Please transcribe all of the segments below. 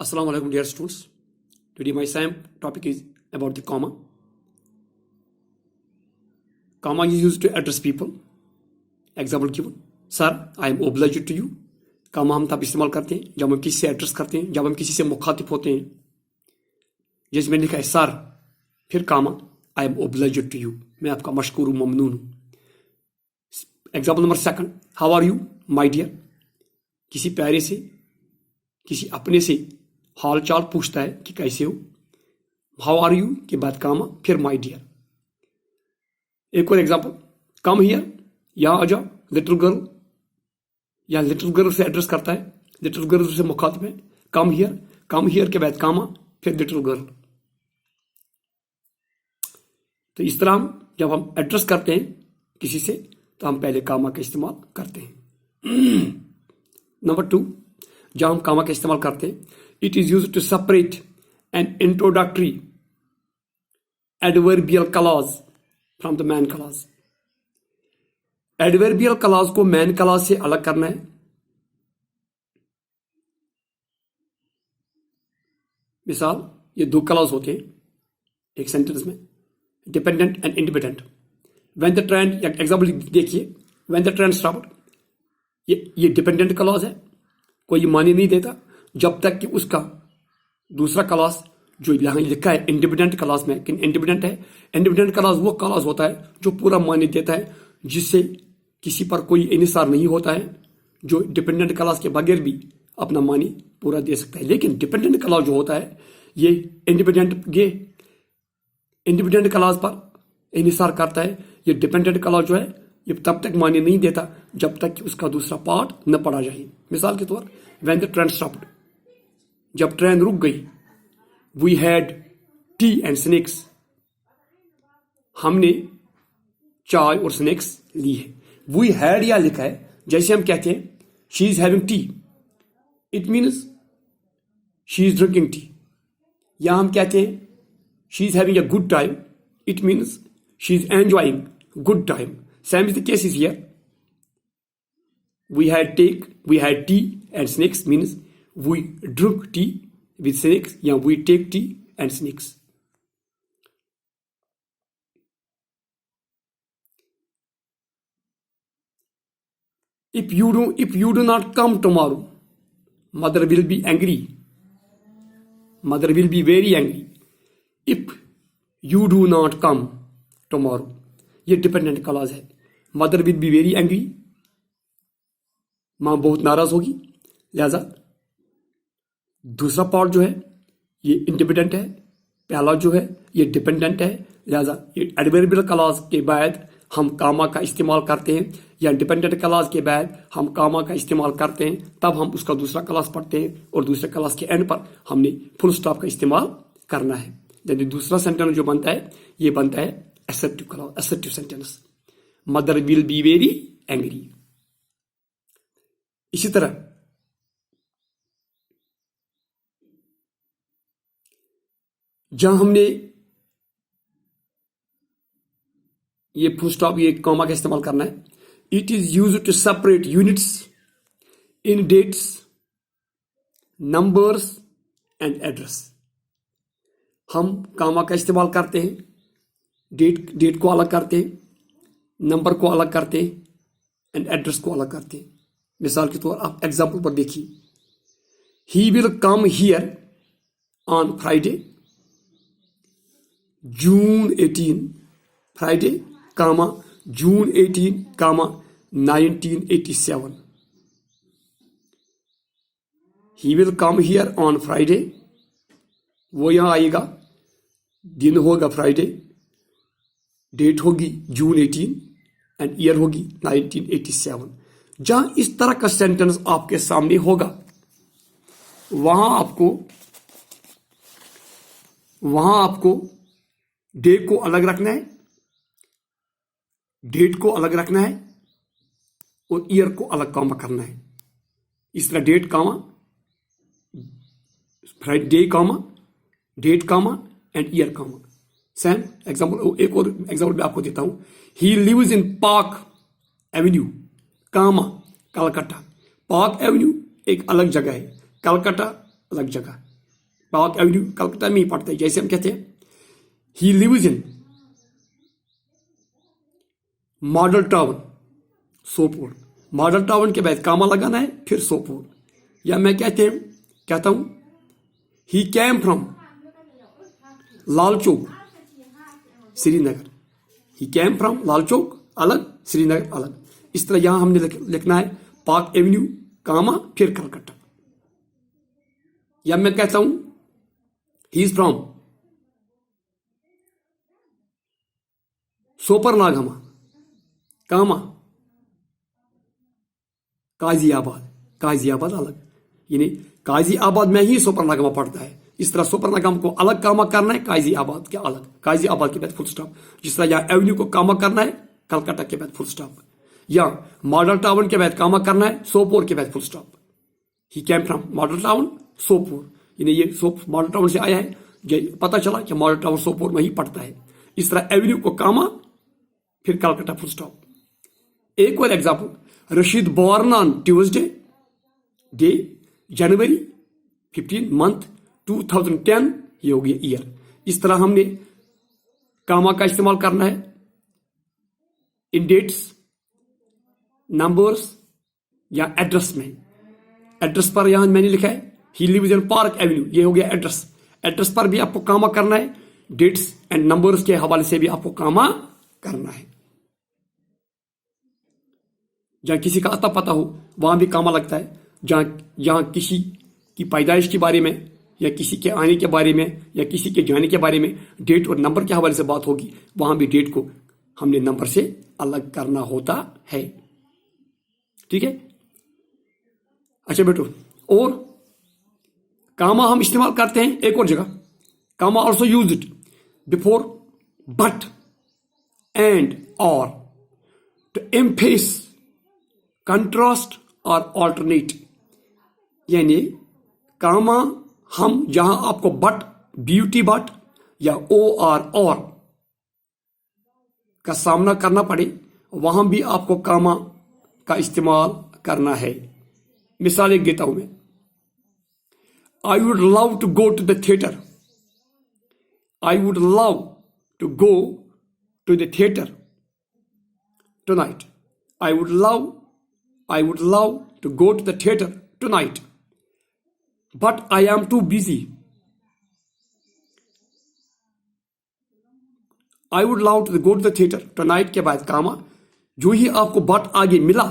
Assalamu alaikum dear students. Today my same topic is about the comma. Comma is used to address people. Example given. Sir, I am obliged to you. comma हम तब इस्तेमाल करते हैं जब हम किसी से एड्रेस करते हैं, जब हम किसी से मुखातिब होते हैं. जैसे मैंने लिखा है सर, फिर comma I am obliged to you. मैं आपका मशकूर हूं, ममनून हूं. Example number second. How are you my dear. किसी प्यारे से, किसी अपने से हाल चाल पूछता है कि कैसे हो. हाउ आर यू के बाद कामा, फिर माई डियर. एक और एग्जाम्पल. कम हियर, यहां आ जाओ. लिटिल गर्ल, या लिटिल गर्ल से एड्रेस करता है, लिटिल गर्ल से मुखातिब है. कम हियर के बाद कामा, फिर लिटिल गर्ल. तो इस तरह हम जब हम एड्रेस करते हैं किसी से तो हम पहले कामा का इस्तेमाल करते हैं. नंबर 2, जब हम कामा का इस्तेमाल करते हैं, it is used to separate an introductory adverbial clause from the main clause. Adverbial clause को मैन क्लॉज से अलग करना है. मिसाल, ये दो क्लॉज होते हैं एक सेंटेंस में, dependent and independent. When the train, example देखिए, व्हेन द ट्रेन स्टॉप्ड, ये डिपेंडेंट क्लॉज है, कोई मानी नहीं देता जब तक कि उसका दूसरा क्लॉज जो यहां लिखा है इंडिपेंडेंट क्लॉज में, कि इंडिपेंडेंट है. इंडिपेंडेंट क्लॉज वो क्लॉज होता है जो पूरा मान्य देता है, जिससे किसी पर कोई इन्हिसार नहीं होता है, जो डिपेंडेंट क्लॉज के बगैर भी अपना मानी पूरा दे सकता है. लेकिन डिपेंडेंट क्लॉज जो होता है, ये इंडिपेंडेंट क्लॉज पर इन्हिसार करता है. ये डिपेंडेंट क्लॉज जो है, ये तब तक मान्य नहीं देता जब तक कि उसका दूसरा पार्ट न पढ़ा जाए. मिसाल के तौर, व्हेन द ट्रेन स्टॉप्ड, जब ट्रेन रुक गई. We had tea and snacks, हमने चाय और स्नैक्स ली है. वी हैड या लिखा है, जैसे हम कहते हैं she is having T, it means she is drinking tea. या हम कहते हैं she is having a good time, it means she is enjoying good time. Same is the case is here. We had tea and snacks means we drink tea with snacks. Yeah, we take tea and snacks. If you do not come tomorrow, mother will be angry. Mother will be very angry. If you do not come tomorrow, ये dependent clause है. Mother will be very angry, मां बहुत नाराज होगी. लिहाजा दूसरा part जो है ये इंडिपेंडेंट है, पहला जो है ये डिपेंडेंट है. लिहाजा ये एडवर्बियल क्लॉज के बाद हम कामा का इस्तेमाल करते हैं, या डिपेंडेंट क्लॉज के बाद हम कामा का इस्तेमाल करते हैं, तब हम उसका दूसरा क्लॉज पढ़ते हैं. और दूसरे क्लॉज के एंड पर हमने फुल स्टॉप का इस्तेमाल करना है. यानी दूसरा सेंटेंस जो बनता है, ये बनता है assertive clause, assertive sentence. Mother will be very angry. इसी तरह जहां हमने ये फुल स्टॉप, ये कॉमा का इस्तेमाल करना है. It is used to separate units in dates, numbers and address. हम कॉमा का इस्तेमाल करते हैं, डेट को अलग करते हैं, नंबर को अलग करते हैं, एंड एड्रेस को अलग करते हैं. मिसाल के तौर आप एग्जाम्पल पर देखिए, he will come here on Friday, June 18, Friday comma June 18 comma 1987. He will come here on Friday, वो यहां आएगा, दिन होगा फ्राइडे, डेट होगी जून 18 एंड ईयर होगी 1987. जहां इस तरह का सेंटेंस आपके सामने होगा, वहां आपको डे को अलग रखना है, डेट को अलग रखना है, और ईयर को अलग कामा करना है. इस तरह date comma, Friday comma, date comma and year comma. Same example, एक और एग्जाम्पल मैं आपको देता हूं. He lives in Park Avenue comma Calcutta. Park Avenue एक अलग जगह है, कलकत्ता अलग जगह. पार्क एवेन्यू कलकत्ता में ही पड़ता है। जैसे हम कहते हैं he lives in Model Town Sopore, Model Town के बाद कामा लगाना है फिर सोपोर। या मैं कहता हूं he came from Lal Chowk Srinagar, he came from Lal Chowk अलग, श्रीनगर अलग। इस तरह यहां हमने लिखना है पार्क एवेन्यू कामा फिर कलकत्ता। या मैं कहता हूं ही इज फ्रॉम सोपरनागमा कामा काजियाबाद, काजियाबाद अलग, यानी काजियाबाद में ही सोपरनागमा पड़ता है। इस तरह सोपरनागमा को अलग कामा करना है, काजियाबाद के अलग, काजियाबाद के बाद फुल स्टॉप। जिस तरह यहाँ एवेन्यू को कामा करना है कलकत्ता के बाद फुल स्टॉप, या मॉडल टाउन के बाद कामा करना है सोपोर के बाद full stop. He came from model Town Sopore, यानी ये मॉडल टाउन से आया है, पता चला कि मॉडल टाउन सोपोर में ही पड़ता है। इस तरह एवेन्यू को कामा फिर कलकत्ता फुल स्टॉप। एक और example, Rashid born on Tuesday day January 15 month 2010, ये हो गया ईयर। इस तरह हमने कामा का इस्तेमाल करना है इन डेट्स, नंबर्स या एड्रेस में। एड्रेस पर यहां मैंने लिखा है he lives in Park Avenue, ये हो गया एड्रेस। एड्रेस पर भी आपको कामा करना है, डेट्स एंड नंबर्स के हवाले से भी आपको कामा करना है। जहां किसी का अता पता हो वहां भी कामा लगता है। जहां किसी की पैदाइश के बारे में या किसी के आने के बारे में या किसी के जाने के बारे में डेट और नंबर के हवाले से बात होगी, वहां भी डेट को हमने नंबर से अलग करना होता है। ठीक है, अच्छा बेटो, और कामा हम इस्तेमाल करते हैं एक और जगह। Comma also use it before but and or to emphasize contrast or alternate, यानी कामा हम जहां आपको बट, ब्यूटी बट या ओ और का सामना करना पड़े वहां भी आपको कामा का इस्तेमाल करना है। मिसाल एक देता हूं मैं, I would love to go to the theatre, I would love to go to the theatre tonight, I would love to go to the theater tonight, but I am too busy. I would love to go to the theater tonight के बाद कामा, जो ही आपको but आगे मिला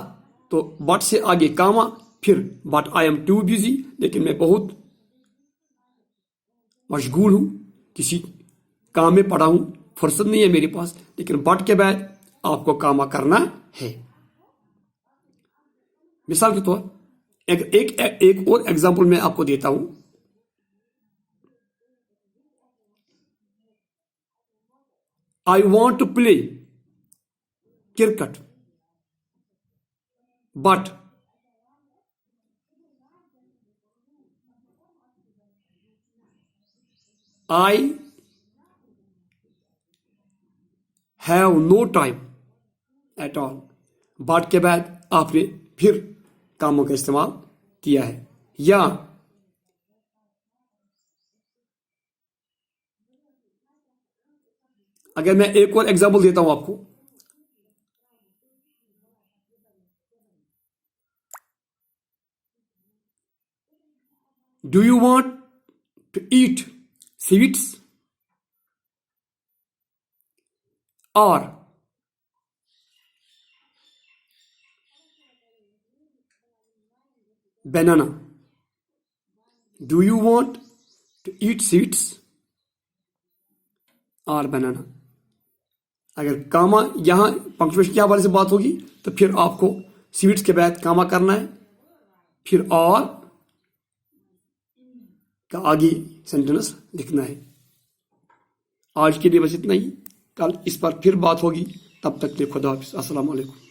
तो but से आगे कामा, फिर but I am too busy, लेकिन मैं बहुत मशगूल हूं, किसी काम में पड़ा हूं, फुर्सत नहीं है मेरे पास, लेकिन but के बाद आपको कामा करना है। मिसाल के तौर एक और एग्जाम्पल मैं आपको देता हूं। I want to play cricket but I have no time at all. But के बाद आपने फिर कामों का इस्तेमाल किया है। या अगर मैं एक और एग्जांपल देता हूं आपको, do you want to eat sweets और banana, do you want to eat sweets or banana? अगर कामा यहां पंक्चुएशन के हवाले से बात होगी तो फिर आपको स्वीट्स के बाद कामा करना है, फिर और का आगे सेंटेंस लिखना है। आज के लिए बस इतना ही, कल इस पर फिर बात होगी, तब तक के लिए खुदा हाफिज़, अस्सलाम वालेकुम।